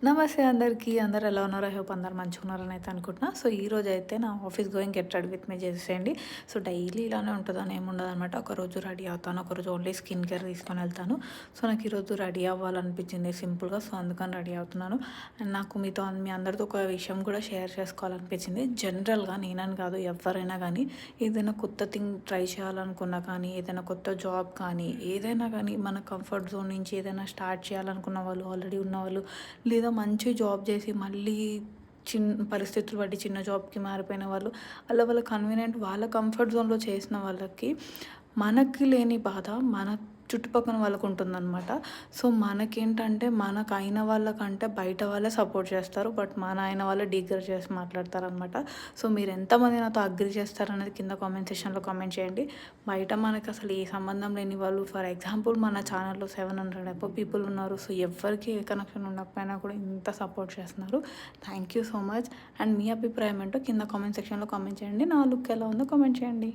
నమస్తే అందరికీ. అందరూ ఎలా ఉన్నారో? ఐ హోప్ అందరూ మంచిగున్నారని అయితే అనుకుంటున్నా. సో, ఈరోజైతే నా office going get ready with me చేసేసేయండి. సో, డైలీ ఇలానే ఉంటదని ఏముండదనమాట. ఒకరోజు రెడీ అవుతాను, ఒకరోజు ఓన్లీ స్కిన్ కేర్ తీసుకొని వెళ్తాను. సో, నాకు ఈరోజు రెడీ అవ్వాలనిపించింది సింపుల్‌గా. సో, అందుకని రెడీ అవుతున్నాను. అండ్ నాకు మీ అందరితో ఒక విషయం కూడా షేర్ చేసుకోవాలనిపించింది. జనరల్‌గా నేనని కాదు, ఎవ్వరైనా కానీ ఏదైనా కొత్త థింగ్ ట్రై చేయాలనుకున్నా కానీ, ఏదైనా కొత్త జాబ్ కానీ, ఏదైనా కానీ మన కంఫర్ట్ జోన్ నుంచి ఏదైనా స్టార్ట్ చేయాలనుకున్న వాళ్ళు, ఆల్రెడీ ఉన్నవాళ్ళు, లేదా మంచి జాబ్ చేసి మళ్ళీ పరిస్థితులు బట్టి చిన్న జాబ్‌కి మారిపోయిన వాళ్ళు, అలా వాళ్ళ కన్వీనియంట్ వాళ్ళ కంఫర్ట్ జోన్‌లో చేసిన వాళ్ళకి మనకి లేని బాధ మన చుట్టుపక్కన వాళ్ళకు ఉంటుందన్నమాట. సో, మనకేంటంటే మనకైన వాళ్ళకంటే బయట వాళ్ళే సపోర్ట్ చేస్తారు. బట్ మన అయిన వాళ్ళే డీగ్రేడ్ చేసి మాట్లాడతారనమాట. సో, మీరు ఎంతమంది నాతో అగ్రీ చేస్తారనేది కింద కామెంట్ సెక్షన్‌లో కామెంట్ చేయండి. బయట మనకసలు ఏ సంబంధం లేని వాళ్ళు, ఫర్ ఎగ్జాంపుల్ మన ఛానల్‌లో 700 అబోవ్ పీపుల్ ఉన్నారు. సో, ఎవ్వరికి ఏ కనెక్షన్ ఉండకపోయినా కూడా ఇంత సపోర్ట్ చేస్తున్నారు. Thank you so much. And మీ అభిప్రాయం ఏంటో కింద కామెంట్ సెక్షన్‌లో కామెంట్ చేయండి. నా లుక్ ఎలా ఉందో కామెంట్ చేయండి.